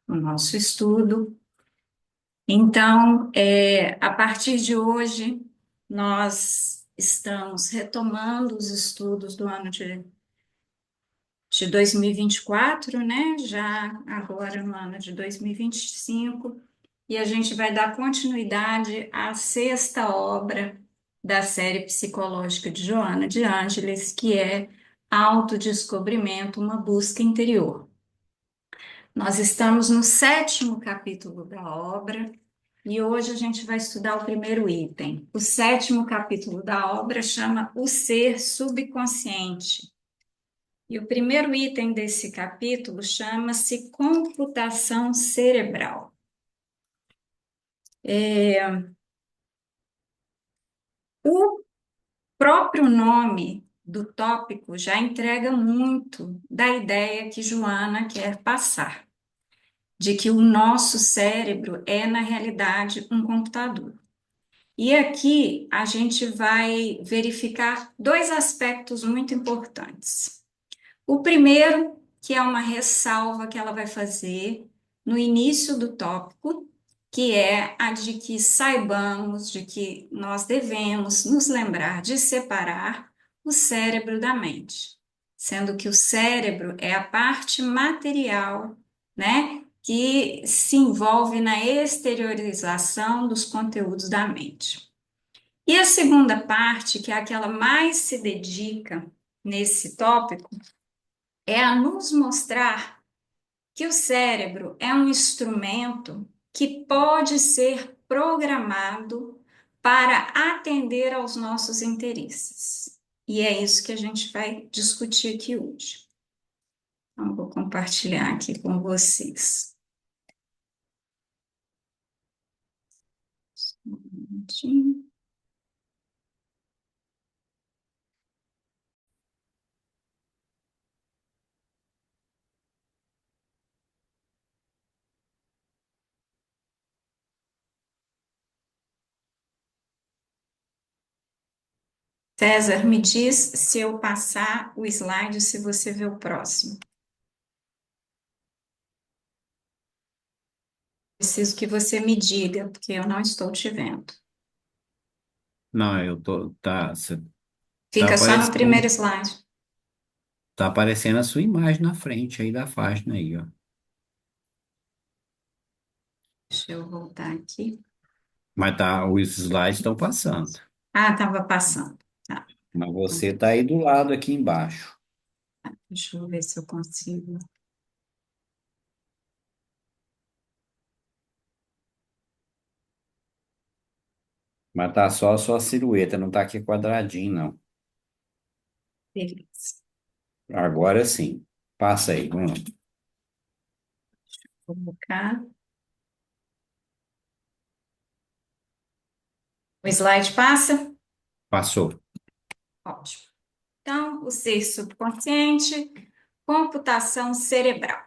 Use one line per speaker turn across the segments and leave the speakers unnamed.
o nosso estudo. Então, a partir de hoje, nós estamos retomando os estudos do ano de 2024, né? Já agora no ano de 2025, e a gente vai dar continuidade à sexta obra da série psicológica de Joana de Ângeles, que é Autodescobrimento, uma busca interior. Nós estamos no sétimo capítulo da obra e hoje a gente vai estudar o primeiro item. O sétimo capítulo da obra chama O Ser Subconsciente. E o primeiro item desse capítulo chama-se Computação Cerebral. O próprio nome do tópico já entrega muito da ideia que Joana quer passar, de que o nosso cérebro é, na realidade, um computador. E aqui a gente vai verificar dois aspectos muito importantes. O primeiro, que é uma ressalva que ela vai fazer no início do tópico, que é a de que saibamos, de que nós devemos nos lembrar de separar o cérebro da mente, sendo que o cérebro é a parte material, né, que se envolve na exteriorização dos conteúdos da mente. E a segunda parte, que é aquela mais se dedica nesse tópico, é a nos mostrar que o cérebro é um instrumento que pode ser programado para atender aos nossos interesses. E é isso que a gente vai discutir aqui hoje. Então, vou compartilhar aqui com vocês. Um minutinho. César, me diz se eu passar o slide, se você vê o próximo. Preciso que você me diga, porque eu não estou te vendo.
Não, eu tô, tá
Fica só no
aparecendo,
primeiro slide.
tá aparecendo a sua imagem na frente aí da página aí, ó.
Deixa eu voltar aqui.
Mas tá, os slides estão passando.
Ah, estava passando. Tá,
Mas você tá aí do lado aqui embaixo.
deixa eu ver se eu consigo.
Mas tá só a sua silhueta, não tá aqui quadradinho, não.
Beleza.
Agora sim. Passa aí, vamos lá.
Vou colocar. O slide passa?
Passou.
Ótimo. Então, o ser subconsciente, computação cerebral.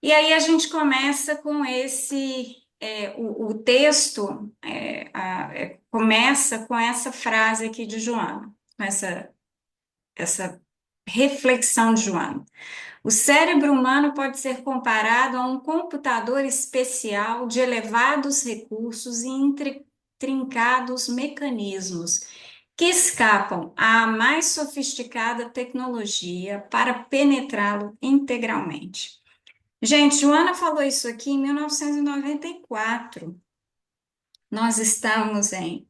E aí a gente começa com o texto começa com essa frase aqui de Joana, com essa reflexão de Joana. O cérebro humano pode ser comparado a um computador especial de elevados recursos e intrincados mecanismos que escapam à mais sofisticada tecnologia para penetrá-lo integralmente. Gente, Joana falou isso aqui em 1994. Nós estamos em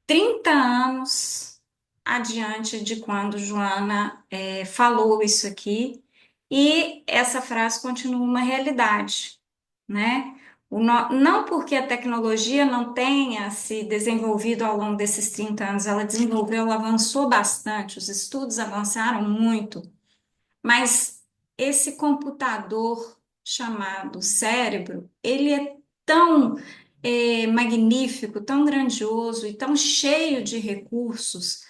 30 anos adiante de quando Joana falou isso aqui, e essa frase continua uma realidade, né? Não porque a tecnologia não tenha se desenvolvido ao longo desses 30 anos, ela desenvolveu, ela avançou bastante, os estudos avançaram muito, mas esse computador chamado cérebro, ele é tão magnífico, tão grandioso e tão cheio de recursos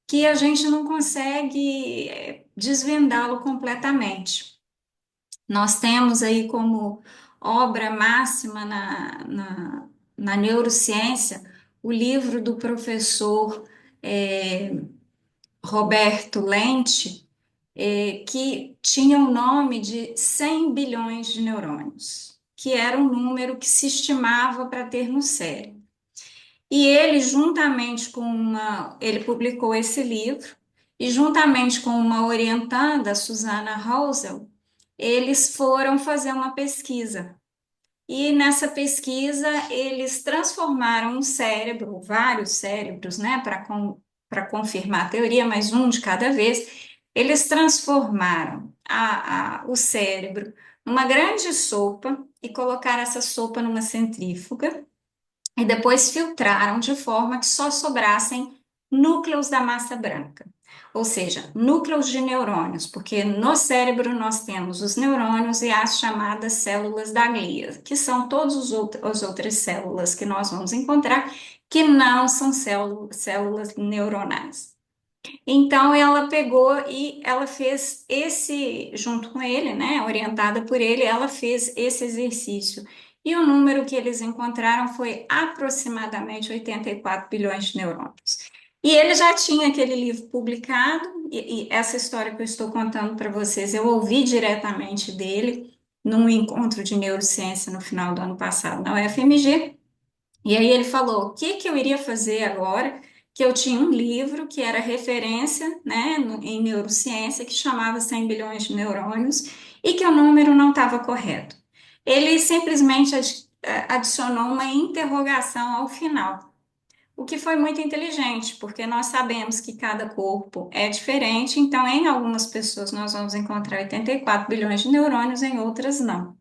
que a gente não consegue desvendá-lo completamente. Nós temos aí como obra máxima na neurociência o livro do professor Roberto Lente, que tinha o nome de 100 bilhões de neurônios, que era um número que se estimava para ter no cérebro. E ele, juntamente com ele publicou esse livro, e juntamente com uma orientanda, Susana Rosel, eles foram fazer uma pesquisa. E nessa pesquisa, eles transformaram um cérebro, vários cérebros, né, para confirmar a teoria, mas um de cada vez. Eles transformaram o cérebro numa grande sopa e colocaram essa sopa numa centrífuga e depois filtraram de forma que só sobrassem núcleos da massa branca, ou seja, núcleos de neurônios, porque no cérebro nós temos os neurônios e as chamadas células da glia, que são todas as outras células que nós vamos encontrar, que não são células neuronais. Então ela pegou e ela fez junto com ele, né, orientada por ele, ela fez esse exercício. E o número que eles encontraram foi aproximadamente 84 bilhões de neurônios. E ele já tinha aquele livro publicado, e essa história que eu estou contando para vocês, eu ouvi diretamente dele num encontro de neurociência no final do ano passado na UFMG. E aí ele falou, o que que eu iria fazer agora? Que eu tinha um livro que era referência, né, em neurociência, que chamava 100 bilhões de neurônios, e que o número não estava correto. Ele simplesmente adicionou uma interrogação ao final, o que foi muito inteligente, porque nós sabemos que cada corpo é diferente, então em algumas pessoas nós vamos encontrar 84 bilhões de neurônios, em outras não.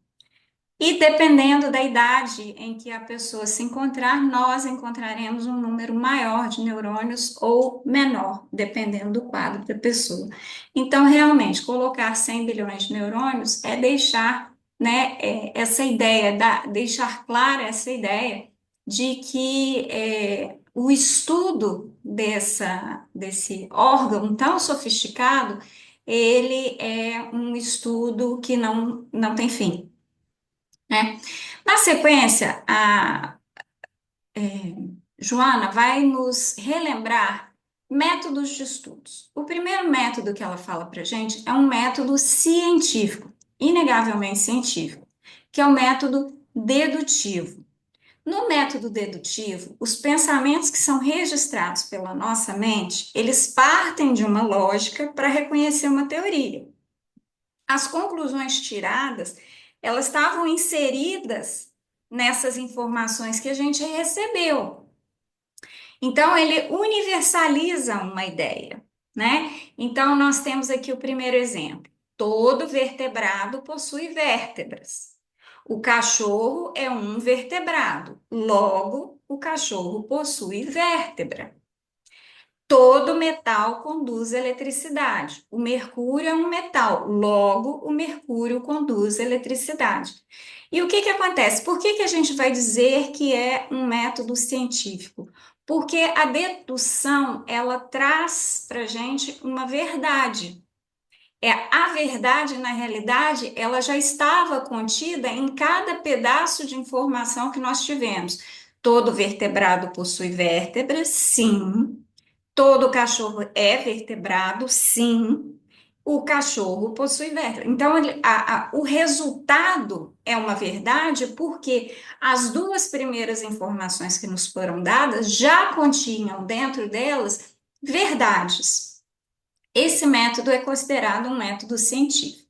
E dependendo da idade em que a pessoa se encontrar, nós encontraremos um número maior de neurônios ou menor, dependendo do quadro da pessoa. Então, realmente, colocar 100 bilhões de neurônios é deixar, né, essa ideia, deixar clara essa ideia de que o estudo desse órgão tão sofisticado, ele é um estudo que não tem fim, né? Na sequência, a Joana vai nos relembrar métodos de estudos. O primeiro método que ela fala para gente é um método científico, inegavelmente científico, que é o método dedutivo. No método dedutivo, os pensamentos que são registrados pela nossa mente, eles partem de uma lógica para reconhecer uma teoria. As conclusões tiradas, elas estavam inseridas nessas informações que a gente recebeu. Então, ele universaliza uma ideia, né? Então, nós temos aqui o primeiro exemplo. Todo vertebrado possui vértebras. O cachorro é um vertebrado, logo, o cachorro possui vértebra. Todo metal conduz eletricidade. O mercúrio é um metal, logo, o mercúrio conduz eletricidade. E o que que acontece? Por que que a gente vai dizer que é um método científico? Porque a dedução, ela traz para a gente uma verdade. A verdade, na realidade, ela já estava contida em cada pedaço de informação que nós tivemos. Todo vertebrado possui vértebras, sim. Todo cachorro é vertebrado, sim. O cachorro possui vértebra. Então, o resultado é uma verdade porque as duas primeiras informações que nos foram dadas já continham dentro delas verdades. Esse método é considerado um método científico.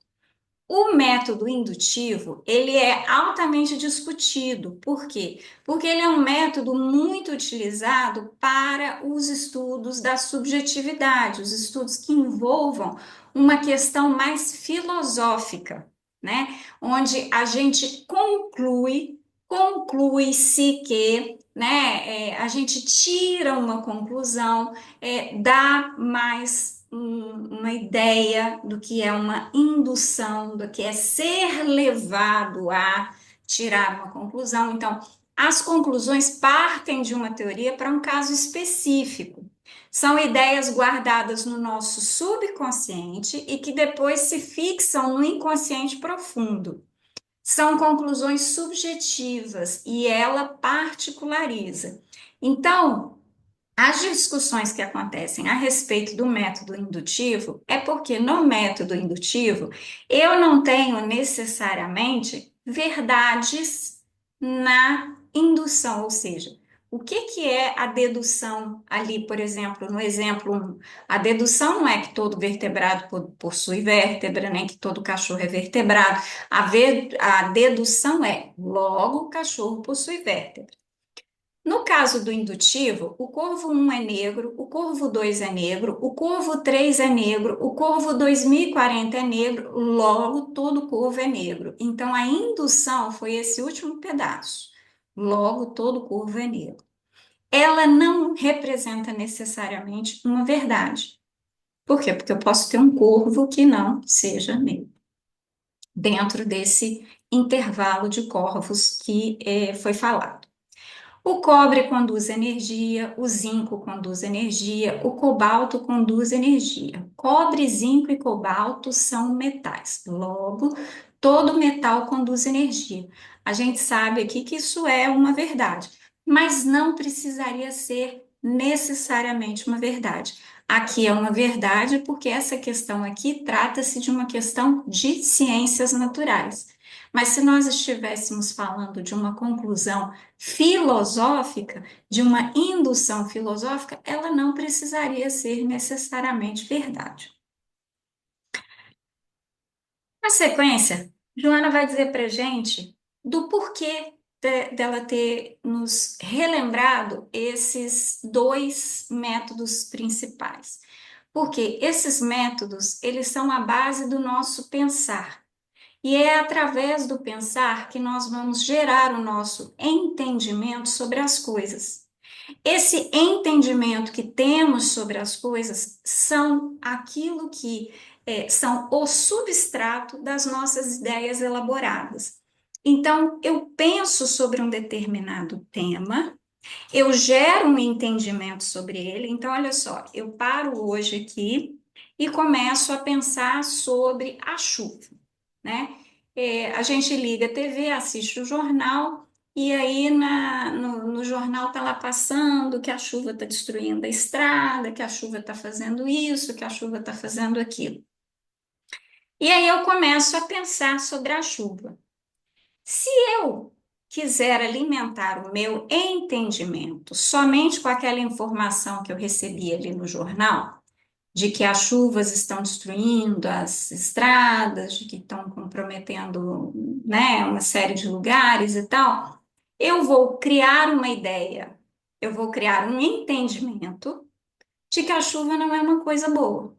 O método indutivo, ele é altamente discutido. Por quê? Porque ele é um método muito utilizado para os estudos da subjetividade, os estudos que envolvam uma questão mais filosófica, né? Onde a gente conclui-se que, né, a gente tira uma conclusão, dá mais uma ideia do que é uma indução, do que é ser levado a tirar uma conclusão. Então, as conclusões partem de uma teoria para um caso específico. São ideias guardadas no nosso subconsciente e que depois se fixam no inconsciente profundo. São conclusões subjetivas e ela particulariza. Então, As discussões que acontecem a respeito do método indutivo é porque no método indutivo eu não tenho necessariamente verdades na indução, ou seja, o que que é a dedução ali, por exemplo, no exemplo 1? A dedução não é que todo vertebrado possui vértebra, nem que todo cachorro é vertebrado. A dedução é logo o cachorro possui vértebra. No caso do indutivo, o corvo 1 é negro, o corvo 2 é negro, o corvo 3 é negro, o corvo 2040 é negro, logo todo corvo é negro. Então a indução foi esse último pedaço. Logo todo corvo é negro. Ela não representa necessariamente uma verdade. Por quê? Porque eu posso ter um corvo que não seja negro, dentro desse intervalo de corvos que foi falado. O cobre conduz energia, o zinco conduz energia, o cobalto conduz energia. Cobre, zinco e cobalto são metais. Logo, todo metal conduz energia. A gente sabe aqui que isso é uma verdade, mas não precisaria ser necessariamente uma verdade. Aqui é uma verdade porque essa questão aqui trata-se de uma questão de ciências naturais. Mas se nós estivéssemos falando de uma conclusão filosófica, de uma indução filosófica, ela não precisaria ser necessariamente verdade. Na sequência, Joana vai dizer para gente do porquê dela ter nos relembrado esses dois métodos principais. Porque esses métodos, eles são a base do nosso pensar. E é através do pensar que nós vamos gerar o nosso entendimento sobre as coisas. Esse entendimento que temos sobre as coisas são aquilo que são o substrato das nossas ideias elaboradas. Então, eu penso sobre um determinado tema, eu gero um entendimento sobre ele. Então, olha só, eu paro hoje aqui e começo a pensar sobre a chuva, né? A gente liga a TV, assiste o jornal, e aí no jornal está lá passando que a chuva está destruindo a estrada, que a chuva está fazendo isso, que a chuva está fazendo aquilo. E aí eu começo a pensar sobre a chuva. Se eu quiser alimentar o meu entendimento somente com aquela informação que eu recebi ali no jornal, de que as chuvas estão destruindo as estradas, de que estão comprometendo, né, uma série de lugares e tal, eu vou criar uma ideia, eu vou criar um entendimento de que a chuva não é uma coisa boa.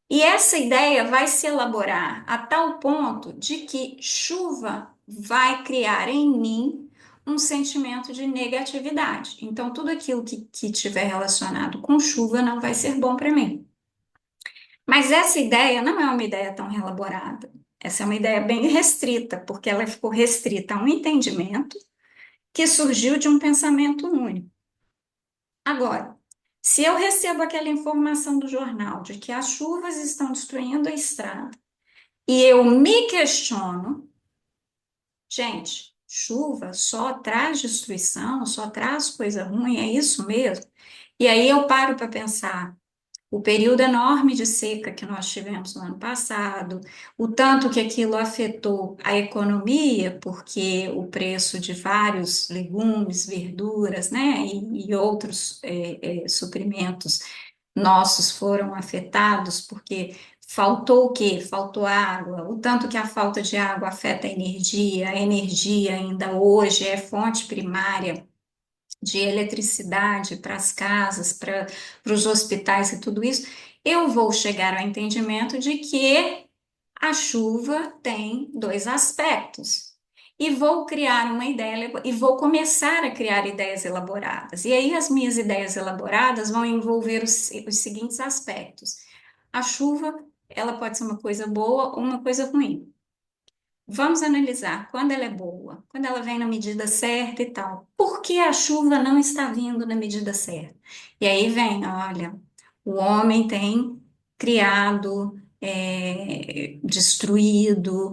E essa ideia vai se elaborar a tal ponto de que chuva vai criar em mim um sentimento de negatividade. Então, tudo aquilo que tiver relacionado com chuva não vai ser bom para mim. Mas essa ideia não é uma ideia tão elaborada. Essa é uma ideia bem restrita, porque ela ficou restrita a um entendimento que surgiu de um pensamento único. Agora, se eu recebo aquela informação do jornal de que as chuvas estão destruindo a estrada e eu me questiono, gente, chuva só traz destruição, só traz coisa ruim, é isso mesmo? E aí eu paro para pensar. O período enorme de seca que nós tivemos no ano passado, o tanto que aquilo afetou a economia, porque o preço de vários legumes, verduras, né, e outros suprimentos nossos foram afetados, porque faltou o quê? Faltou água. O tanto que a falta de água afeta a energia ainda hoje é fonte primária de eletricidade para as casas, para os hospitais e tudo isso, eu vou chegar ao entendimento de que a chuva tem dois aspectos. E vou criar uma ideia, e vou começar a criar ideias elaboradas. E aí, as minhas ideias elaboradas vão envolver os seguintes aspectos. A chuva, ela pode ser uma coisa boa ou uma coisa ruim. Vamos analisar quando ela é boa, quando ela vem na medida certa e tal. Por que a chuva não está vindo na medida certa? E aí vem, olha, o homem tem criado, destruído,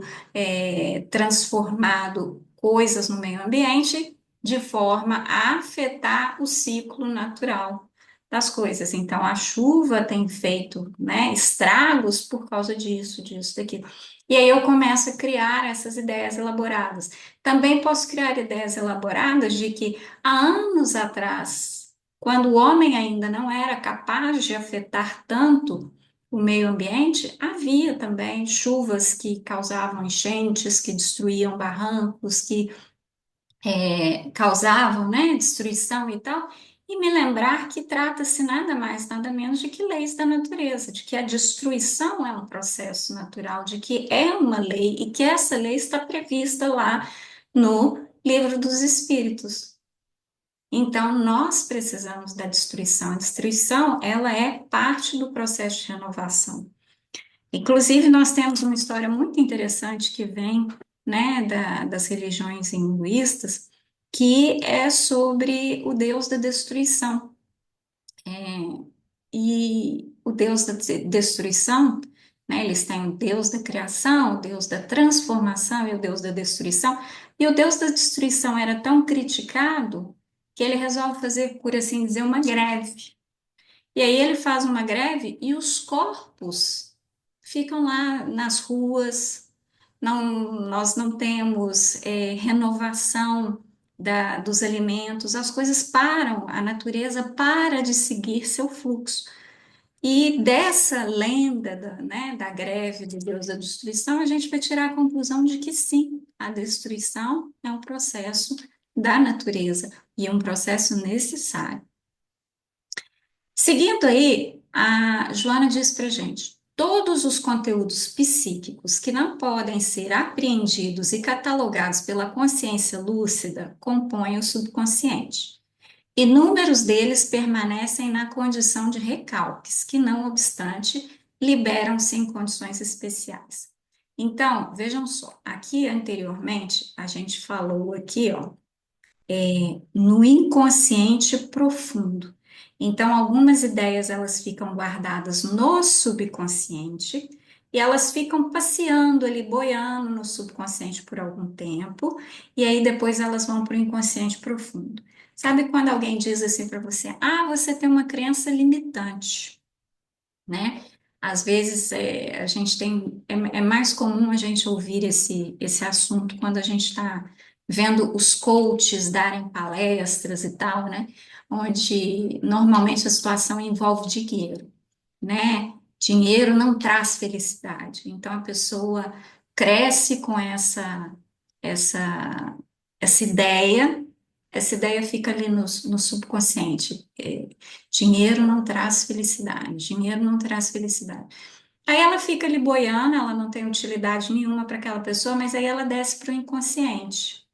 transformado coisas no meio ambiente de forma a afetar o ciclo natural das coisas. Então, a chuva tem feito, né, estragos por causa disso, disso, daquilo. E aí eu começo a criar essas ideias elaboradas. Também posso criar ideias elaboradas de que há anos atrás, quando o homem ainda não era capaz de afetar tanto o meio ambiente, havia também chuvas que causavam enchentes, que destruíam barrancos, que causavam, né, destruição e tal, e me lembrar que trata-se nada mais, nada menos de que leis da natureza, de que a destruição é um processo natural, de que é uma lei e que essa lei está prevista lá no Livro dos Espíritos. Então, nós precisamos da destruição. A destruição, ela é parte do processo de renovação. Inclusive, nós temos uma história muito interessante que vem, né, das religiões hinduístas, que é sobre o Deus da destruição. E o Deus da destruição, né, eles têm o Deus da criação, o Deus da transformação e o Deus da destruição. E o Deus da destruição era tão criticado que ele resolve fazer, por assim dizer, uma greve. E aí ele faz uma greve e os corpos ficam lá nas ruas. Não, nós não temos renovação dos alimentos, as coisas param, a natureza para de seguir seu fluxo. E dessa lenda né, da greve do Deus da destruição, a gente vai tirar a conclusão de que sim, a destruição é um processo da natureza e é um processo necessário. Seguindo aí, a Joana diz para gente: todos os conteúdos psíquicos que não podem ser apreendidos e catalogados pela consciência lúcida compõem o subconsciente. Inúmeros deles permanecem na condição de recalques, que, não obstante, liberam-se em condições especiais. Então, vejam só, aqui anteriormente a gente falou aqui, ó, no inconsciente profundo. Então, algumas ideias elas ficam guardadas no subconsciente e elas ficam passeando ali, boiando no subconsciente por algum tempo, e aí depois elas vão para o inconsciente profundo. Sabe quando alguém diz assim para você: ah, você tem uma crença limitante, né? Às vezes a gente tem, é mais comum a gente ouvir esse assunto quando a gente está vendo os coaches darem palestras e tal, né? Onde normalmente a situação envolve dinheiro, né? Dinheiro não traz felicidade. Então a pessoa cresce com essa, essa ideia. Essa ideia fica ali no subconsciente. Dinheiro não traz felicidade, dinheiro não traz felicidade. Aí ela fica ali boiando, ela não tem utilidade nenhuma para aquela pessoa, mas aí ela desce para o inconsciente.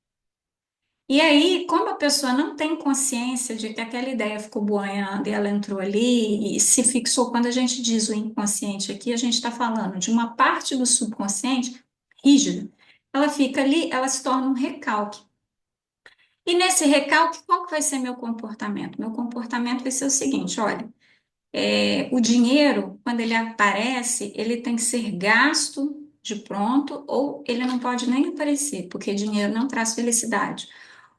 E aí, como a pessoa não tem consciência de que aquela ideia ficou boiando e ela entrou ali e se fixou, quando a gente diz o inconsciente aqui, a gente está falando de uma parte do subconsciente rígida. Ela fica ali, ela se torna um recalque. E nesse recalque, qual que vai ser meu comportamento? Meu comportamento vai ser o seguinte: olha, o dinheiro, quando ele aparece, ele tem que ser gasto de pronto, ou ele não pode nem aparecer, porque dinheiro não traz felicidade.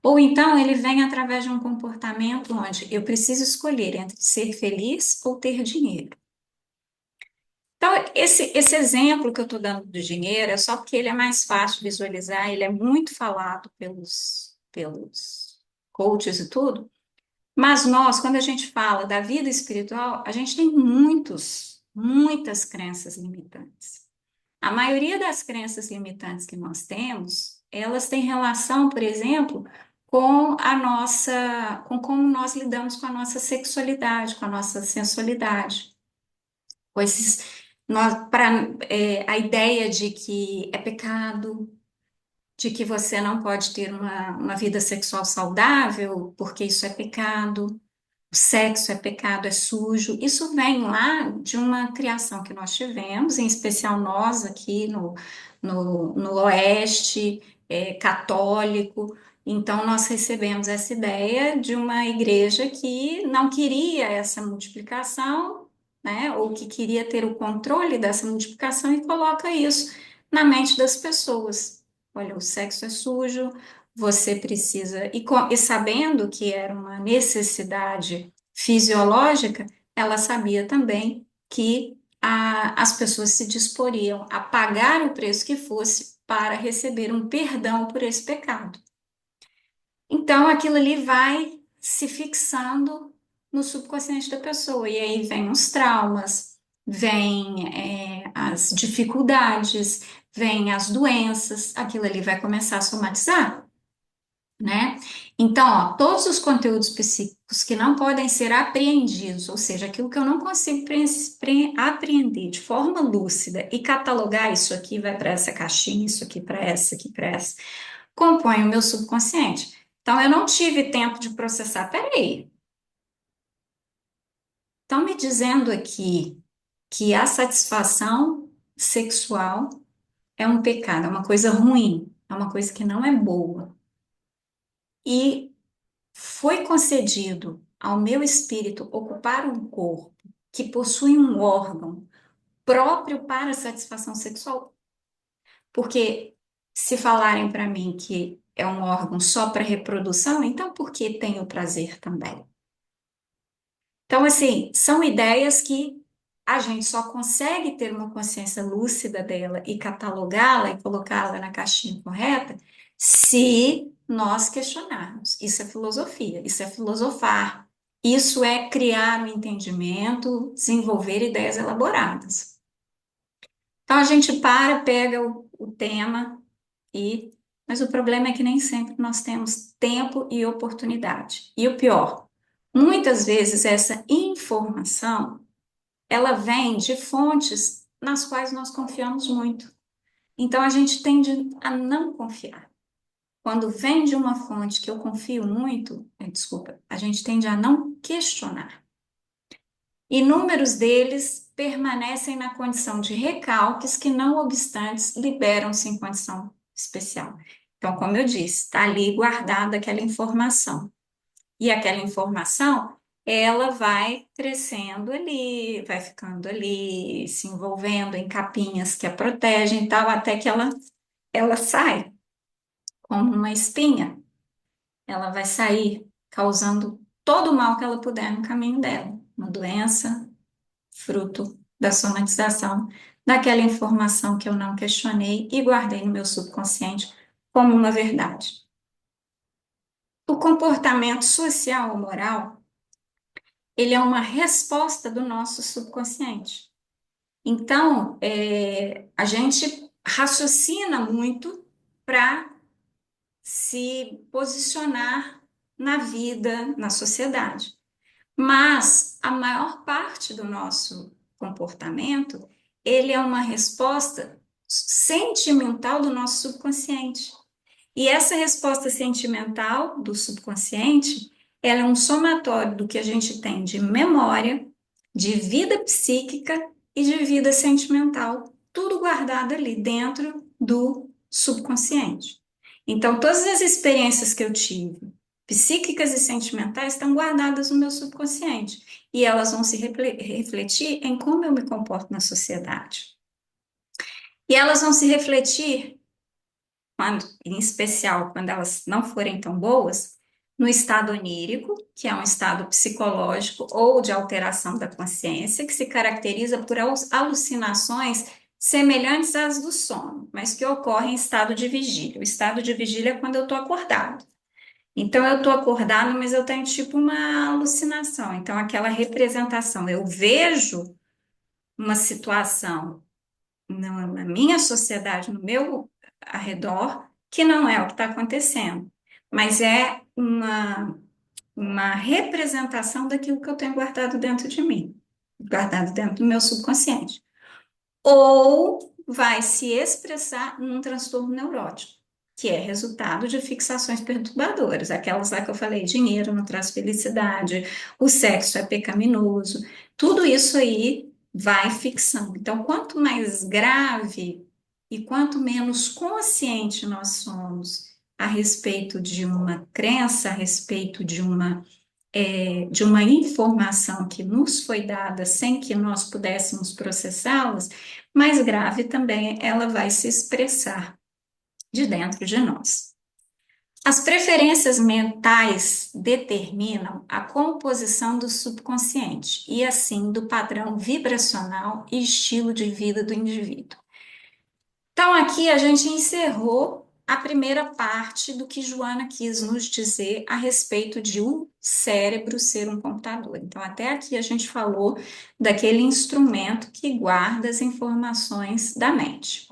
Ou então ele vem através de um comportamento onde eu preciso escolher entre ser feliz ou ter dinheiro. Então, esse exemplo que eu estou dando do dinheiro é só porque ele é mais fácil de visualizar, ele é muito falado pelos coaches e tudo. Mas nós, quando a gente fala da vida espiritual, a gente tem muitas crenças limitantes. A maioria das crenças limitantes que nós temos, elas têm relação, por exemplo, com como nós lidamos com a nossa sexualidade, com a nossa sensualidade, com a ideia de que é pecado, de que você não pode ter uma vida sexual saudável, porque isso é pecado. O sexo é pecado, é sujo. Isso vem lá de uma criação que nós tivemos, em especial nós aqui no Oeste, católico. Então, nós recebemos essa ideia de uma igreja que não queria essa multiplicação, né, ou que queria ter o controle dessa multiplicação e coloca isso na mente das pessoas. Olha, o sexo é sujo, você precisa, e sabendo que era uma necessidade fisiológica, ela sabia também que as pessoas se disporiam a pagar o preço que fosse para receber um perdão por esse pecado. Então, aquilo ali vai se fixando no subconsciente da pessoa, e aí vem os traumas, vem as dificuldades, vem as doenças, aquilo ali vai começar a somatizar, né? Então, ó, todos os conteúdos psíquicos que não podem ser apreendidos, ou seja, aquilo que eu não consigo apreender de forma lúcida e catalogar, isso aqui vai para essa caixinha, isso aqui para essa, compõe o meu subconsciente. Então, eu não tive tempo de processar. Peraí, estão me dizendo aqui que a satisfação sexual é um pecado, é uma coisa ruim, é uma coisa que não é boa. E foi concedido ao meu espírito ocupar um corpo que possui um órgão próprio para a satisfação sexual. Porque se falarem para mim que é um órgão só para reprodução, então por que tem o prazer também? Então, assim, são ideias que a gente só consegue ter uma consciência lúcida dela e catalogá-la e colocá-la na caixinha correta se nós questionarmos. Isso é filosofia, isso é filosofar, isso é criar um entendimento, desenvolver ideias elaboradas. Então, a gente pega o tema e. Mas o problema é que nem sempre nós temos tempo e oportunidade. E o pior, muitas vezes essa informação ela vem de fontes nas quais nós confiamos muito. Então a gente tende a não confiar. Quando vem de uma fonte que eu confio muito, desculpa, a gente tende a não questionar. Inúmeros deles permanecem na condição de recalques que, não obstantes, liberam-se em condição especial. Então, como eu disse, está ali guardada aquela informação. E aquela informação, ela vai crescendo ali, vai ficando ali, se envolvendo em capinhas que a protegem e tal, até que ela sai como uma espinha. Ela vai sair causando todo o mal que ela puder no caminho dela. Uma doença, fruto da somatização daquela informação que eu não questionei e guardei no meu subconsciente como uma verdade. O comportamento social ou moral ele é uma resposta do nosso subconsciente. Então, a gente raciocina muito para se posicionar na vida, na sociedade. Mas a maior parte do nosso comportamento, ele é uma resposta sentimental do nosso subconsciente. E essa resposta sentimental do subconsciente, ela é um somatório do que a gente tem de memória, de vida psíquica e de vida sentimental, tudo guardado ali dentro do subconsciente. Então, todas as experiências que eu tive, psíquicas e sentimentais, estão guardadas no meu subconsciente e elas vão se refletir em como eu me comporto na sociedade. E elas vão se refletir quando, em especial quando elas não forem tão boas, no estado onírico, que é um estado psicológico ou de alteração da consciência, que se caracteriza por alucinações semelhantes às do sono, mas que ocorrem em estado de vigília. O estado de vigília é quando eu estou acordado. Então, eu estou acordado, mas eu tenho tipo uma alucinação. Então, aquela representação, eu vejo uma situação na minha sociedade, no meu arredor, que não é o que está acontecendo, mas é uma representação daquilo que eu tenho guardado dentro de mim, guardado dentro do meu subconsciente. Ou vai se expressar num transtorno neurótico, que é resultado de fixações perturbadoras, aquelas lá que eu falei, dinheiro não traz felicidade, o sexo é pecaminoso, tudo isso aí vai fixando. Então, quanto mais grave e quanto menos consciente nós somos a respeito de uma crença, a respeito de uma informação que nos foi dada sem que nós pudéssemos processá-las, mais grave também ela vai se expressar de dentro de nós. As preferências mentais determinam a composição do subconsciente e, assim, do padrão vibracional e estilo de vida do indivíduo. Então, aqui a gente encerrou a primeira parte do que Joana quis nos dizer a respeito de o cérebro ser um computador. Então, até aqui a gente falou daquele instrumento que guarda as informações da mente.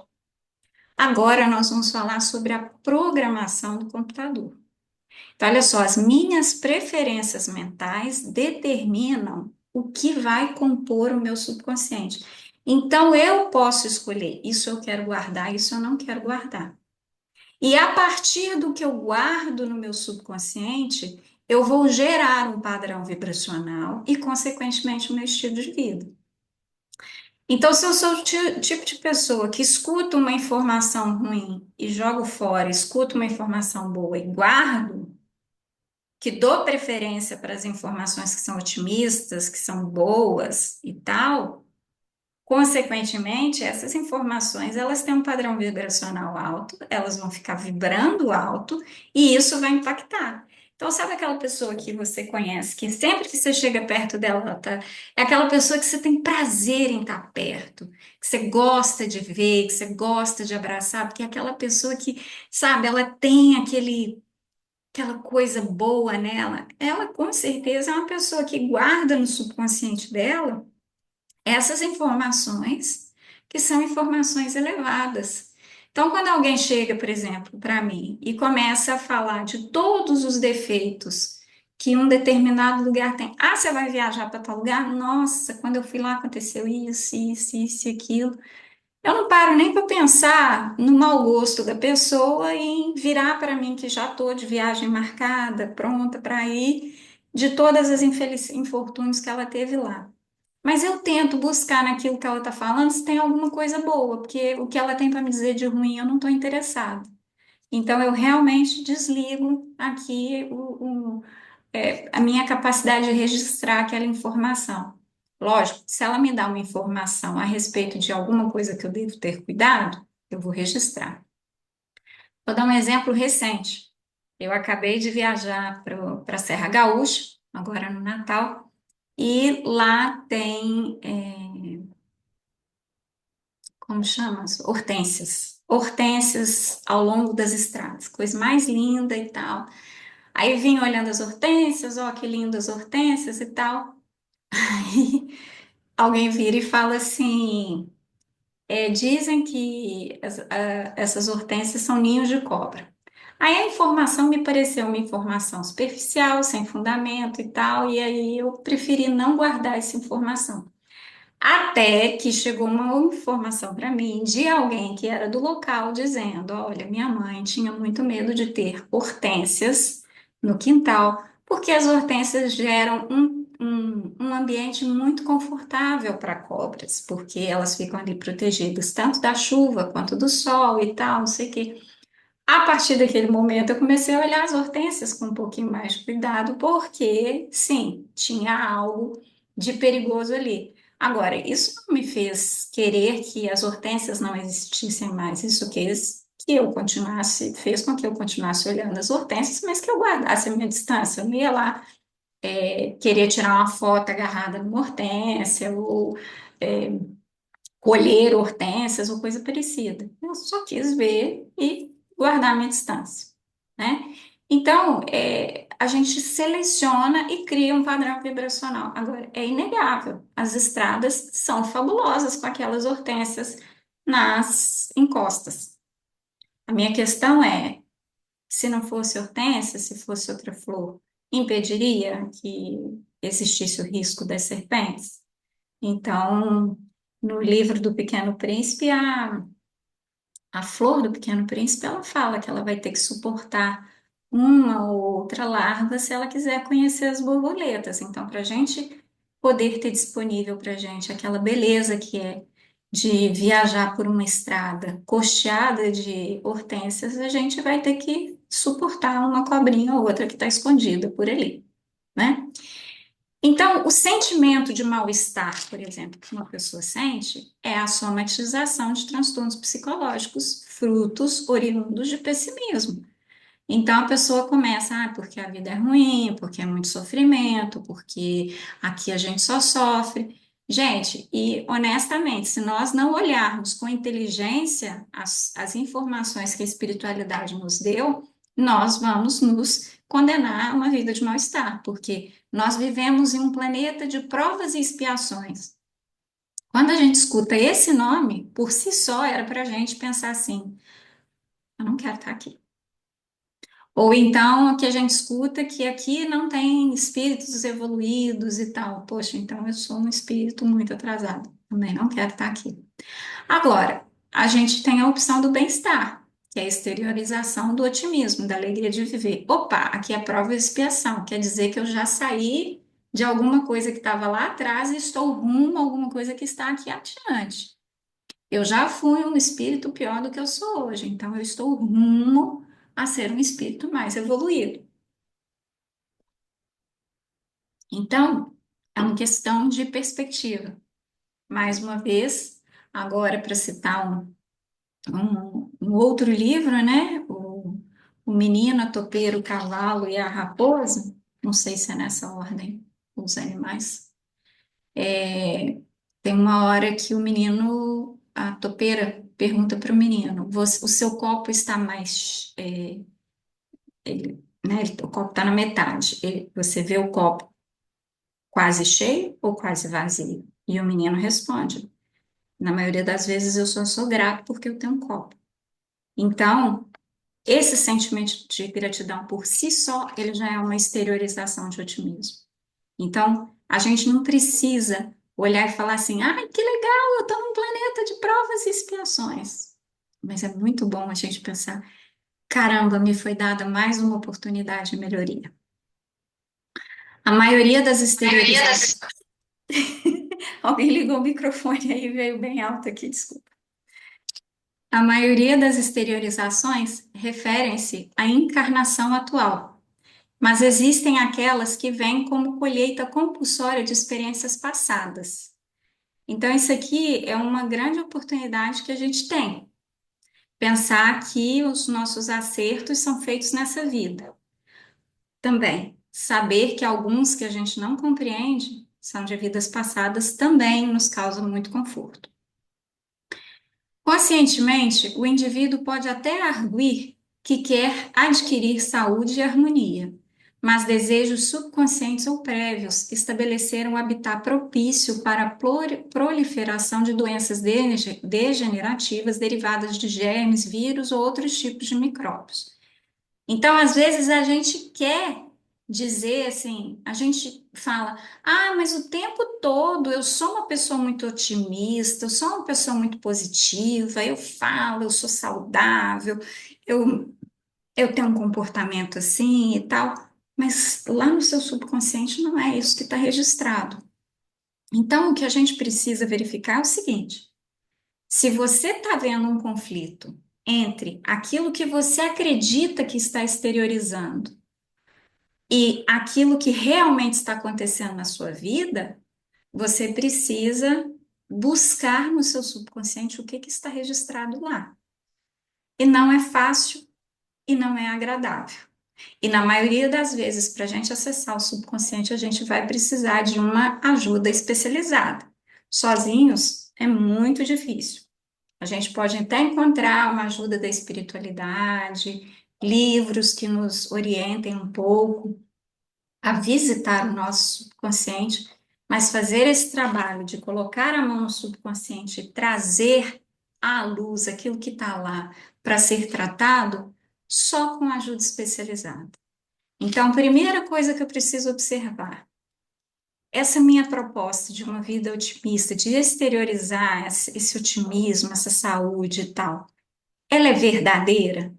Agora nós vamos falar sobre a programação do computador. Então, olha só, as minhas preferências mentais determinam o que vai compor o meu subconsciente. Então, eu posso escolher, isso eu quero guardar, isso eu não quero guardar. E a partir do que eu guardo no meu subconsciente, eu vou gerar um padrão vibracional e, consequentemente, o meu estilo de vida. Então, se eu sou o tipo de pessoa que escuta uma informação ruim e jogo fora, escuta uma informação boa e guardo, que dou preferência para as informações que são otimistas, que são boas e tal, consequentemente, essas informações, elas têm um padrão vibracional alto, elas vão ficar vibrando alto e isso vai impactar. Então, sabe aquela pessoa que você conhece, que sempre que você chega perto dela, ela tá, é aquela pessoa que você tem prazer em estar perto, que você gosta de ver, que você gosta de abraçar, porque é aquela pessoa que, sabe, ela tem aquela coisa boa nela. Ela, com certeza, é uma pessoa que guarda no subconsciente dela essas informações que são informações elevadas. Então, quando alguém chega, por exemplo, para mim e começa a falar de todos os defeitos que um determinado lugar tem, ah, você vai viajar para tal lugar? Nossa, quando eu fui lá aconteceu isso e aquilo. Eu não paro nem para pensar no mau gosto da pessoa e em virar para mim que já estou de viagem marcada, pronta para ir, de todas as infortúnios que ela teve lá. Mas eu tento buscar naquilo que ela está falando se tem alguma coisa boa, porque o que ela tem para me dizer de ruim eu não estou interessada. Então eu realmente desligo aqui a minha capacidade de registrar aquela informação. Lógico, se ela me dá uma informação a respeito de alguma coisa que eu devo ter cuidado, eu vou registrar. Vou dar um exemplo recente. Eu acabei de viajar para a Serra Gaúcha, agora no Natal, e lá tem como chama? Hortênsias. Hortênsias ao longo das estradas, coisa mais linda e tal. Aí vim olhando as hortênsias, ó, que lindas hortênsias e tal. Aí alguém vira e fala assim: dizem que essas hortênsias são ninhos de cobra. Aí a informação me pareceu uma informação superficial, sem fundamento e tal, e aí eu preferi não guardar essa informação. Até que chegou uma informação para mim de alguém que era do local dizendo: olha, minha mãe tinha muito medo de ter hortênsias no quintal, porque as hortênsias geram um ambiente muito confortável para cobras, porque elas ficam ali protegidas tanto da chuva quanto do sol e tal, não sei o quê. A partir daquele momento, eu comecei a olhar as hortênsias com um pouquinho mais de cuidado, porque, sim, tinha algo de perigoso ali. Agora, isso não me fez querer que as hortênsias não existissem mais. Isso que eu continuasse, fez com que eu continuasse olhando as hortênsias, mas que eu guardasse a minha distância. Eu não ia lá, querer tirar uma foto agarrada numa hortênsia, ou é, colher hortênsias ou coisa parecida. Eu só quis ver e guardar a minha distância, né? Então, a gente seleciona e cria um padrão vibracional. Agora, é inegável, as estradas são fabulosas com aquelas hortênsias nas encostas. A minha questão é, se não fosse hortênsia, se fosse outra flor, impediria que existisse o risco das serpentes? Então, no livro do Pequeno Príncipe, a flor do Pequeno Príncipe, ela fala que ela vai ter que suportar uma ou outra larva se ela quiser conhecer as borboletas. Então, para a gente poder ter disponível para a gente aquela beleza que é de viajar por uma estrada costeada de hortênsias, a gente vai ter que suportar uma cobrinha ou outra que está escondida por ali, né? Então, o sentimento de mal-estar, por exemplo, que uma pessoa sente, é a somatização de transtornos psicológicos, frutos oriundos de pessimismo. Então a pessoa começa, porque a vida é ruim, porque é muito sofrimento, porque aqui a gente só sofre. Gente, e honestamente, se nós não olharmos com inteligência as informações que a espiritualidade nos deu, nós vamos nos condenar a uma vida de mal-estar, porque nós vivemos em um planeta de provas e expiações. Quando a gente escuta esse nome, por si só, era para a gente pensar assim: eu não quero estar aqui. Ou então o que a gente escuta é que aqui não tem espíritos evoluídos e tal. Poxa, então eu sou um espírito muito atrasado. Também não quero estar aqui. Agora, a gente tem a opção do bem-estar, que é a exteriorização do otimismo, da alegria de viver. Opa, aqui é prova e expiação. Quer dizer que eu já saí de alguma coisa que estava lá atrás e estou rumo a alguma coisa que está aqui adiante. Eu já fui um espírito pior do que eu sou hoje, então eu estou rumo a ser um espírito mais evoluído. Então, é uma questão de perspectiva. Mais uma vez, agora para citar um outro livro, né? O Menino, a Topeira, o Cavalo e a Raposa, não sei se é nessa ordem, os animais. Tem uma hora que o menino, a topeira, pergunta para o menino: o seu copo está mais né, o copo está na metade. Você vê o copo quase cheio ou quase vazio? E o menino responde: na maioria das vezes eu só sou grato porque eu tenho um copo. Então, esse sentimento de gratidão por si só, ele já é uma exteriorização de otimismo. Então, a gente não precisa olhar e falar assim: ai, que legal, eu estou num planeta de provas e expiações. Mas é muito bom a gente pensar: caramba, me foi dada mais uma oportunidade de melhoria. A maioria das exteriorizações. Alguém ligou o microfone aí, veio bem alto aqui, desculpa. A maioria das exteriorizações referem-se à encarnação atual, mas existem aquelas que vêm como colheita compulsória de experiências passadas. Então, isso aqui é uma grande oportunidade que a gente tem. Pensar que os nossos acertos são feitos nessa vida. Também, saber que alguns que a gente não compreende são de vidas passadas também nos causa muito conforto. Conscientemente, o indivíduo pode até arguir que quer adquirir saúde e harmonia, mas desejos subconscientes ou prévios estabeleceram um habitat propício para a proliferação de doenças degenerativas derivadas de germes, vírus ou outros tipos de micróbios. Então, às vezes, a gente quer dizer assim, a gente fala, mas o tempo todo eu sou uma pessoa muito otimista, eu sou uma pessoa muito positiva, eu falo, eu sou saudável, eu, eu tenho um comportamento assim e tal, mas lá no seu subconsciente não é isso que está registrado. Então, o que a gente precisa verificar é o seguinte: se você está vendo um conflito entre aquilo que você acredita que está exteriorizando e aquilo que realmente está acontecendo na sua vida, você precisa buscar no seu subconsciente o que que está registrado lá. E não é fácil e não é agradável. E na maioria das vezes, para a gente acessar o subconsciente, a gente vai precisar de uma ajuda especializada. Sozinhos é muito difícil. A gente pode até encontrar uma ajuda da espiritualidade, livros que nos orientem um pouco a visitar o nosso subconsciente, mas fazer esse trabalho de colocar a mão no subconsciente e trazer à luz aquilo que está lá para ser tratado, só com ajuda especializada. Então, primeira coisa que eu preciso observar, essa minha proposta de uma vida otimista, de exteriorizar esse otimismo, essa saúde e tal, ela é verdadeira?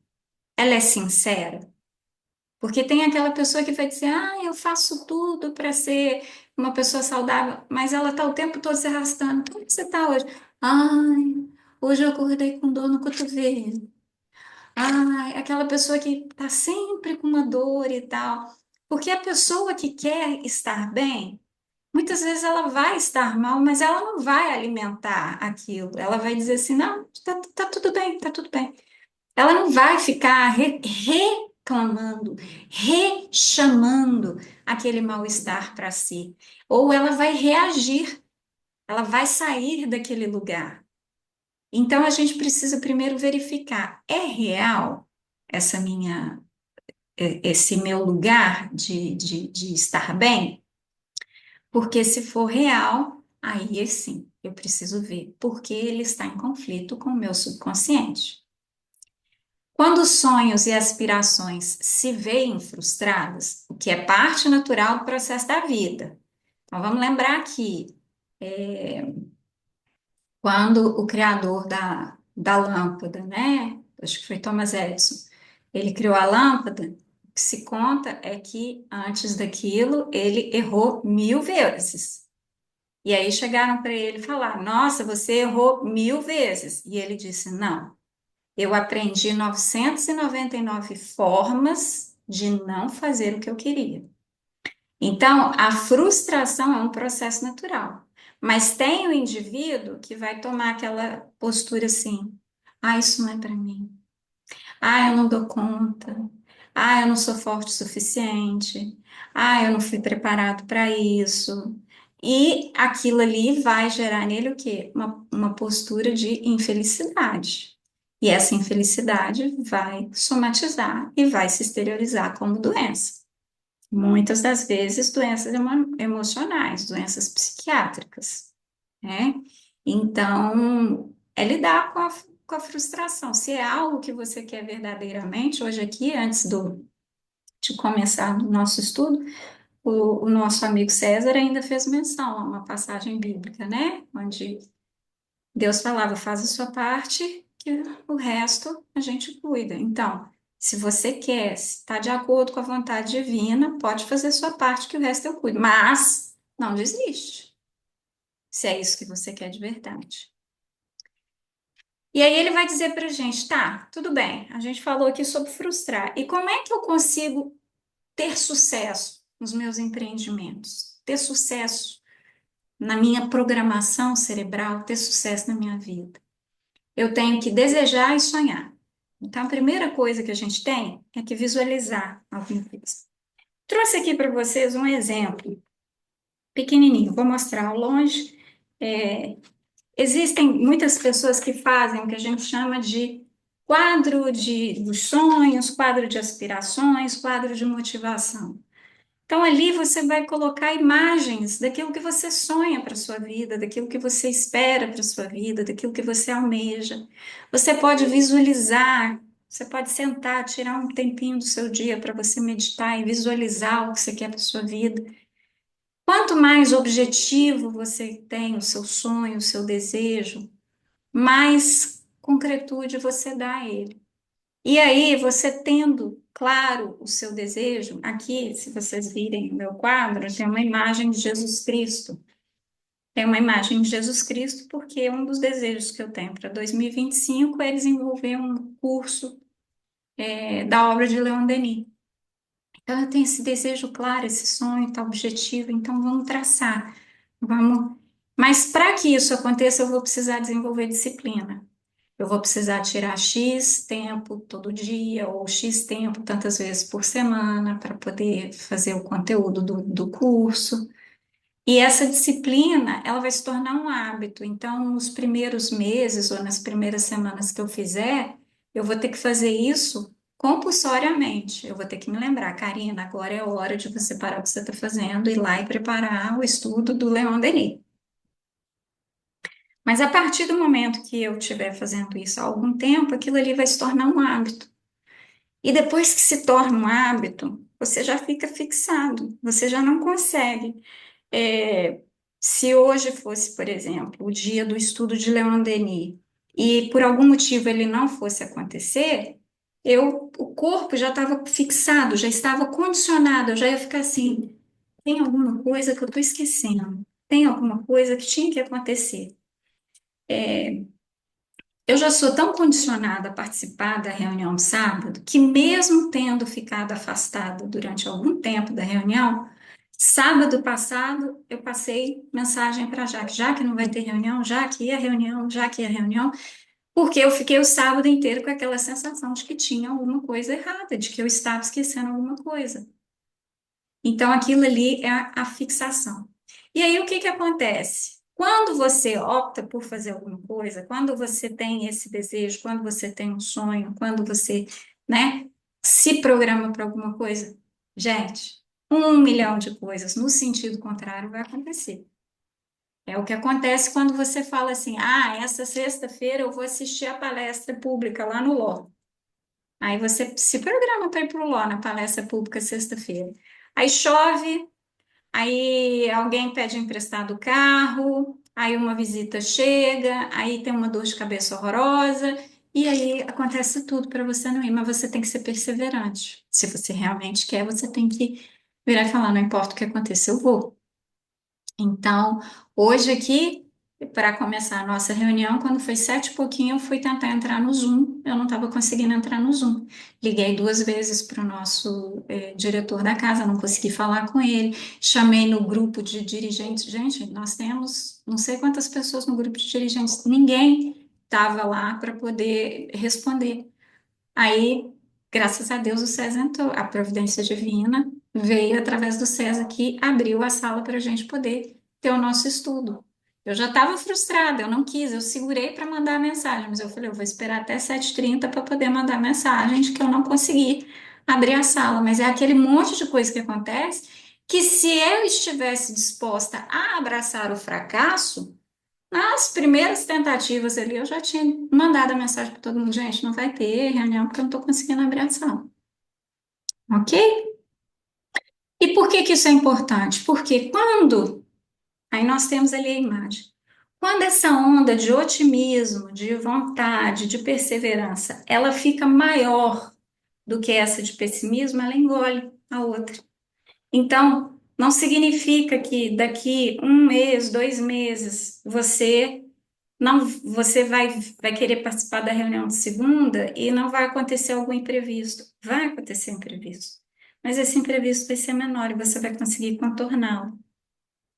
Ela é sincera? Porque tem aquela pessoa que vai dizer, eu faço tudo para ser uma pessoa saudável, mas ela está o tempo todo se arrastando. Como você está hoje? Ai, hoje eu acordei com dor no cotovelo. Ai, aquela pessoa que está sempre com uma dor e tal. Porque a pessoa que quer estar bem, muitas vezes ela vai estar mal, mas ela não vai alimentar aquilo. Ela vai dizer assim, não, tá tudo bem, tá tudo bem. Ela não vai ficar reclamando, rechamando aquele mal-estar para si. Ou ela vai reagir, ela vai sair daquele lugar. Então a gente precisa primeiro verificar, é real essa minha, esse meu lugar de estar bem? Porque se for real, aí sim, eu preciso ver porque ele está em conflito com o meu subconsciente. Quando os sonhos e aspirações se veem frustradas, o que é parte natural do processo da vida. Então vamos lembrar que quando o criador da lâmpada, né? Acho que foi Thomas Edison, ele criou a lâmpada. O que se conta é que antes daquilo ele errou 1000 vezes. E aí chegaram para ele falar: Nossa, você errou 1000 vezes. E ele disse: Não, eu aprendi 999 formas de não fazer o que eu queria. Então, a frustração é um processo natural. Mas tem o indivíduo que vai tomar aquela postura assim: Ah, isso não é para mim. Ah, eu não dou conta. Ah, eu não sou forte o suficiente. Ah, eu não fui preparado para isso. E aquilo ali vai gerar nele o quê? Uma postura de infelicidade. E essa infelicidade vai somatizar e vai se exteriorizar como doença. Muitas das vezes, doenças emocionais, doenças psiquiátricas, né? Então, é lidar com a frustração. Se é algo que você quer verdadeiramente, hoje aqui, antes de começar o nosso estudo, o nosso amigo César ainda fez menção a uma passagem bíblica, né? Onde Deus falava, faz a sua parte, que o resto a gente cuida. Então, se você quer, se está de acordo com a vontade divina, pode fazer a sua parte, que o resto eu cuido. Mas não desiste, se é isso que você quer de verdade. E aí ele vai dizer para a gente, tá, tudo bem, a gente falou aqui sobre frustrar. E como é que eu consigo ter sucesso nos meus empreendimentos? Ter sucesso na minha programação cerebral, ter sucesso na minha vida? Eu tenho que desejar e sonhar. Então, a primeira coisa que a gente tem é que visualizar alguma coisa. Trouxe aqui para vocês um exemplo pequenininho, vou mostrar ao longe. É, existem muitas pessoas que fazem o que a gente chama de quadro dos sonhos, quadro de aspirações, quadro de motivação. Então, ali você vai colocar imagens daquilo que você sonha para a sua vida, daquilo que você espera para a sua vida, daquilo que você almeja. Você pode visualizar, você pode sentar, tirar um tempinho do seu dia para você meditar e visualizar o que você quer para a sua vida. Quanto mais objetivo você tem o seu sonho, o seu desejo, mais concretude você dá a ele. E aí, você tendo claro o seu desejo, aqui, se vocês virem o meu quadro, tem uma imagem de Jesus Cristo. Tem uma imagem de Jesus Cristo porque um dos desejos que eu tenho para 2025 é desenvolver um curso da obra de Leon Denis. Então, eu tenho esse desejo claro, esse sonho, tal objetivo, então vamos traçar, vamos. Mas para que isso aconteça, eu vou precisar desenvolver disciplina. Eu vou precisar tirar X tempo todo dia, ou X tempo tantas vezes por semana, para poder fazer o conteúdo do curso. E essa disciplina, ela vai se tornar um hábito. Então, nos primeiros meses ou nas primeiras semanas que eu fizer, eu vou ter que fazer isso compulsoriamente. Eu vou ter que me lembrar, Karina, agora é a hora de você parar o que você está fazendo, ir lá e preparar o estudo do Leon Denis. Mas a partir do momento que eu estiver fazendo isso há algum tempo, aquilo ali vai se tornar um hábito. E depois que se torna um hábito, você já fica fixado, você já não consegue. É, se hoje fosse, por exemplo, o dia do estudo de Leon Denis, e por algum motivo ele não fosse acontecer, o corpo já estava fixado, já estava condicionado, eu já ia ficar assim, tem alguma coisa que eu estou esquecendo, tem alguma coisa que tinha que acontecer. Eu já sou tão condicionada a participar da reunião de sábado que, mesmo tendo ficado afastada durante algum tempo da reunião, sábado passado eu passei mensagem para Jaque: Jaque, não vai ter reunião, Jaque, e a reunião, Jaque, e a reunião. Porque eu fiquei o sábado inteiro com aquela sensação de que tinha alguma coisa errada, de que eu estava esquecendo alguma coisa. Então, aquilo ali é a fixação. E aí, o que que acontece? Quando você opta por fazer alguma coisa, quando você tem esse desejo, quando você tem um sonho, quando você, né, se programa para alguma coisa, gente, 1 milhão de coisas no sentido contrário vai acontecer. É o que acontece quando você fala assim: ah, essa sexta-feira eu vou assistir a palestra pública lá no LOL. Aí você se programa para ir para o LOL na palestra pública sexta-feira. Aí chove, aí alguém pede emprestado o carro, aí uma visita chega, aí tem uma dor de cabeça horrorosa, e aí acontece tudo para você não ir, mas você tem que ser perseverante. Se você realmente quer, você tem que virar e falar: não importa o que aconteça, eu vou. Então, hoje aqui, para começar a nossa reunião, quando foi 7 e pouquinho, eu fui tentar entrar no Zoom. Eu não estava conseguindo entrar no Zoom. Liguei 2 vezes para o nosso diretor da casa, não consegui falar com ele. Chamei no grupo de dirigentes. Gente, nós temos não sei quantas pessoas no grupo de dirigentes. Ninguém estava lá para poder responder. Aí, graças a Deus, o César entrou. A providência divina veio através do César que abriu a sala para a gente poder ter o nosso estudo. Eu já estava frustrada, eu não quis, eu segurei para mandar a mensagem, mas eu falei, eu vou esperar até 7h30 para poder mandar a mensagem de que eu não consegui abrir a sala. Mas é aquele monte de coisa que acontece que se eu estivesse disposta a abraçar o fracasso, nas primeiras tentativas ali, eu já tinha mandado a mensagem para todo mundo: gente, não vai ter reunião porque eu não estou conseguindo abrir a sala. Ok? E por que que isso é importante? Porque aí nós temos ali a imagem, quando essa onda de otimismo, de vontade, de perseverança, ela fica maior do que essa de pessimismo, ela engole a outra. Então, não significa que daqui 1 mês, 2 meses, você vai querer participar da reunião de segunda e não vai acontecer algum imprevisto. Vai acontecer imprevisto. Mas esse imprevisto vai ser menor e você vai conseguir contorná-lo.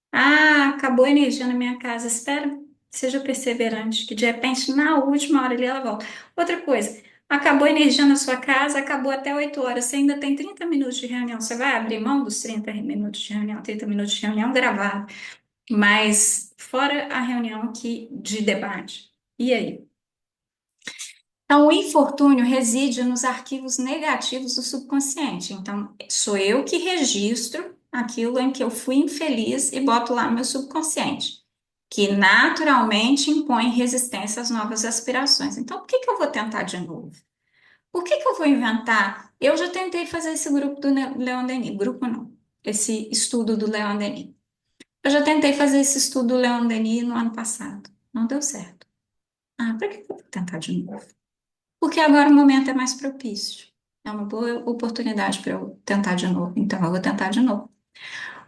Ah, acabou a energia na minha casa. Espera, seja perseverante, que de repente, na última hora ali ela volta. Outra coisa, acabou a energia na sua casa, acabou até 8 horas. Você ainda tem 30 minutos de reunião. Você vai abrir mão dos 30 minutos de reunião, 30 minutos de reunião gravada. Mas fora a reunião de debate. E aí? Então, o infortúnio reside nos arquivos negativos do subconsciente. Então, sou eu que registro aquilo em que eu fui infeliz e boto lá no meu subconsciente, que naturalmente impõe resistência às novas aspirações. Então, por que que eu vou tentar de novo? Por que que eu vou inventar? Eu já tentei fazer esse grupo do Leon Denis, grupo não, esse estudo do Leon Denis. Eu já tentei fazer esse estudo do Leon Denis no ano passado. Não deu certo. Ah, para que eu vou tentar de novo? Porque agora o momento é mais propício. É uma boa oportunidade para eu tentar de novo. Então, eu vou tentar de novo.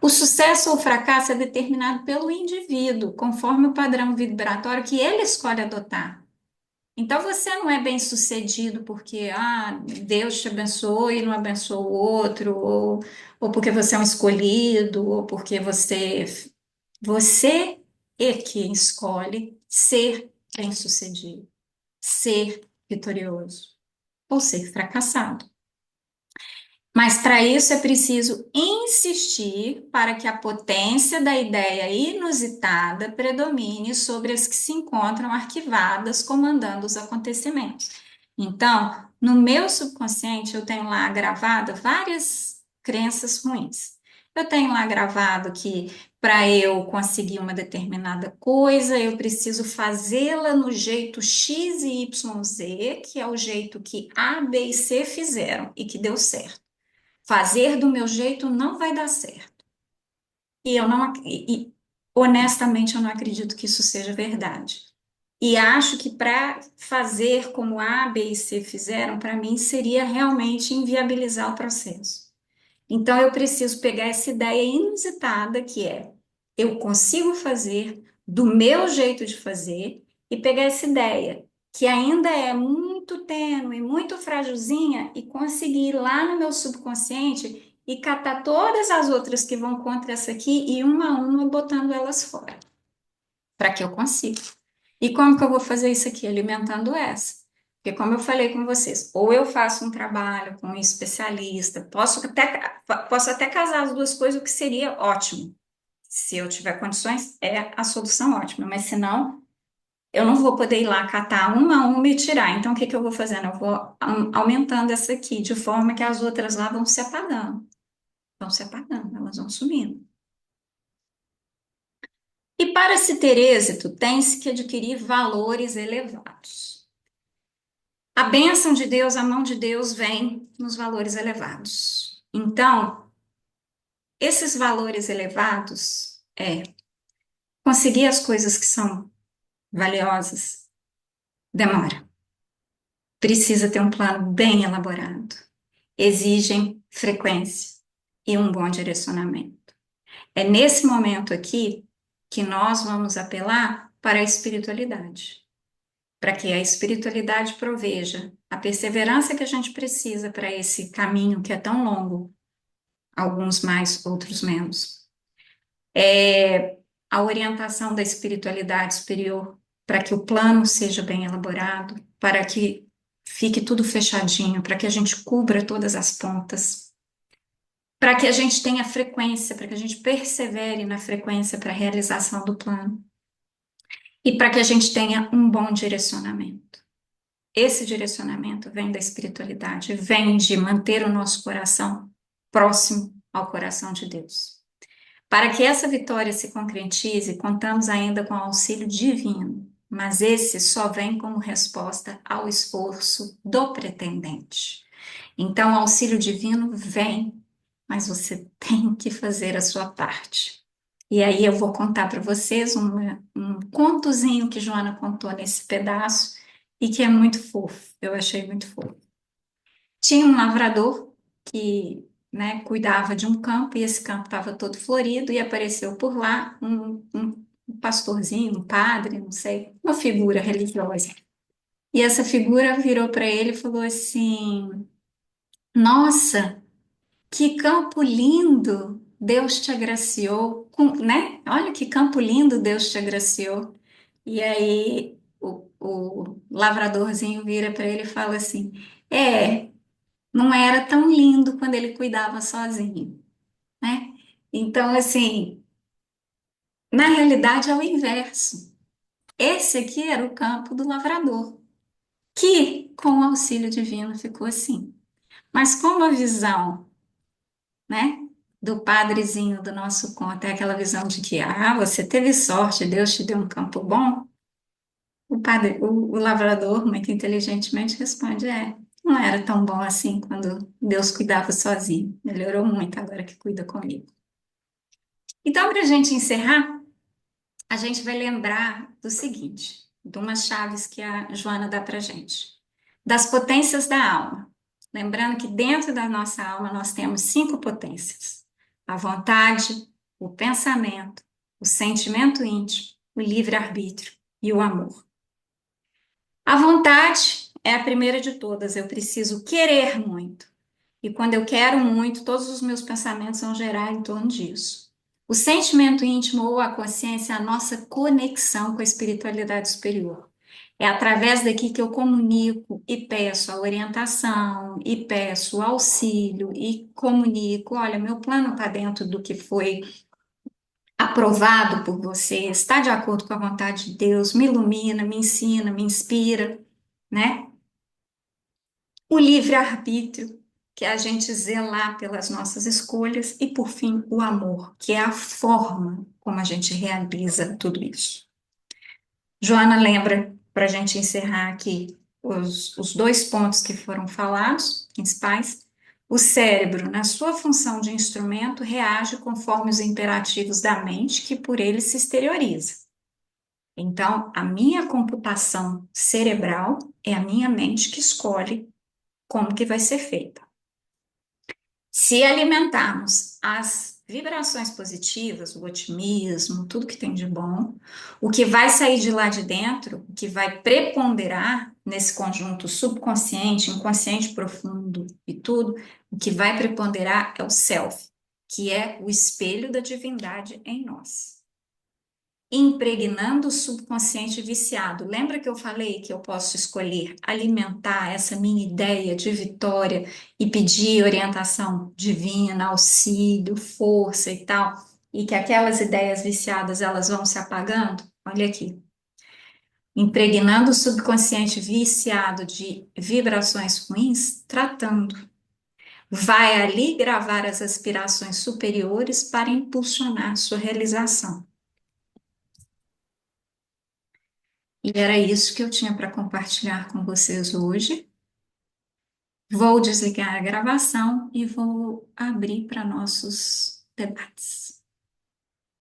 O sucesso ou fracasso é determinado pelo indivíduo, conforme o padrão vibratório que ele escolhe adotar. Então, você não é bem-sucedido porque Deus te abençoou e não abençoou o outro, ou porque você é um escolhido, ou porque você é que escolhe ser bem-sucedido, ser vitorioso ou ser fracassado. Mas para isso é preciso insistir para que a potência da ideia inusitada predomine sobre as que se encontram arquivadas, comandando os acontecimentos. Então, no meu subconsciente, eu tenho lá gravado várias crenças ruins. Eu tenho lá gravado que para eu conseguir uma determinada coisa, eu preciso fazê-la no jeito X e Y, Z, que é o jeito que A, B e C fizeram e que deu certo. Fazer do meu jeito não vai dar certo. E eu não, honestamente, eu não acredito que isso seja verdade. E acho que para fazer como A, B e C fizeram, para mim seria realmente inviabilizar o processo. Então eu preciso pegar essa ideia inusitada que é: eu consigo fazer do meu jeito de fazer, e pegar essa ideia que ainda é muito tênue, muito frágilzinha, e conseguir ir lá no meu subconsciente e catar todas as outras que vão contra essa aqui e uma a uma botando elas fora, para que eu consiga. E como que eu vou fazer isso aqui? Alimentando essa. Porque, como eu falei com vocês, ou eu faço um trabalho com um especialista, posso até casar as duas coisas, o que seria ótimo. Se eu tiver condições, é a solução ótima. Mas se não, eu não vou poder ir lá catar uma a uma e tirar. Então, o que que eu vou fazendo? Eu vou aumentando essa aqui, de forma que as outras lá vão se apagando. Vão se apagando, elas vão sumindo. E para se ter êxito, tem-se que adquirir valores elevados. A bênção de Deus, a mão de Deus vem nos valores elevados. Então, esses valores elevados é conseguir as coisas que são valiosas, demora. Precisa ter um plano bem elaborado. Exigem frequência e um bom direcionamento. É nesse momento aqui que nós vamos apelar para a espiritualidade, para que a espiritualidade proveja a perseverança que a gente precisa para esse caminho que é tão longo, alguns mais, outros menos. É a orientação da espiritualidade superior para que o plano seja bem elaborado, para que fique tudo fechadinho, para que a gente cubra todas as pontas, para que a gente tenha frequência, para que a gente persevere na frequência para a realização do plano e para que a gente tenha um bom direcionamento. Esse direcionamento vem da espiritualidade, vem de manter o nosso coração próximo ao coração de Deus. Para que essa vitória se concretize, contamos ainda com o auxílio divino, mas esse só vem como resposta ao esforço do pretendente. Então, o auxílio divino vem, mas você tem que fazer a sua parte. E aí eu vou contar para vocês um contozinho que Joana contou nesse pedaço e que é muito fofo. Eu achei muito fofo. Tinha um lavrador que, né, cuidava de um campo e esse campo estava todo florido e apareceu por lá um pastorzinho, um padre, não sei, uma figura religiosa. E essa figura virou para ele e falou assim: Nossa, que campo lindo! Deus te agraciou, né? Olha que campo lindo Deus te agraciou. E aí o lavradorzinho vira para ele e fala assim: É. Não era tão lindo quando ele cuidava sozinho, né? Então, assim, na realidade é o inverso. Esse aqui era o campo do lavrador, que com o auxílio divino ficou assim. Mas como a visão, né, do padrezinho do nosso conto é aquela visão de que, você teve sorte, Deus te deu um campo bom, o lavrador, muito inteligentemente, responde: não era tão bom assim quando Deus cuidava sozinho. Melhorou muito agora que cuida comigo. Então, para a gente encerrar, a gente vai lembrar do seguinte, de umas chaves que a Joana dá para gente. Das potências da alma. Lembrando que dentro da nossa alma nós temos 5 potências: a vontade, o pensamento, o sentimento íntimo, o livre-arbítrio e o amor. A vontade é a primeira de todas. Eu preciso querer muito. E quando eu quero muito, todos os meus pensamentos vão gerar em torno disso. O sentimento íntimo ou a consciência é a nossa conexão com a espiritualidade superior. É através daqui que eu comunico e peço a orientação, e peço o auxílio, e comunico: olha, meu plano está dentro do que foi aprovado por você, está de acordo com a vontade de Deus, me ilumina, me ensina, me inspira, né? O livre-arbítrio, que é a gente zelar pelas nossas escolhas, e por fim, o amor, que é a forma como a gente realiza tudo isso. Joana lembra, para a gente encerrar aqui, os 2 pontos que foram falados, principais. O cérebro, na sua função de instrumento, reage conforme os imperativos da mente, que por ele se exterioriza. Então, a minha computação cerebral é a minha mente que escolhe como que vai ser feita. Se alimentarmos as vibrações positivas, o otimismo, tudo que tem de bom, o que vai sair de lá de dentro, o que vai preponderar nesse conjunto subconsciente, inconsciente profundo e tudo, o que vai preponderar é o self, que é o espelho da divindade em nós. impregnando o subconsciente viciado. Lembra que eu falei que eu posso escolher alimentar essa minha ideia de vitória e pedir orientação divina, auxílio, força e tal, e que aquelas ideias viciadas elas vão se apagando? Olha aqui. Impregnando o subconsciente viciado de vibrações ruins, tratando. Vai ali gravar as aspirações superiores para impulsionar sua realização. E era isso que eu tinha para compartilhar com vocês hoje. Vou desligar a gravação e vou abrir para nossos debates.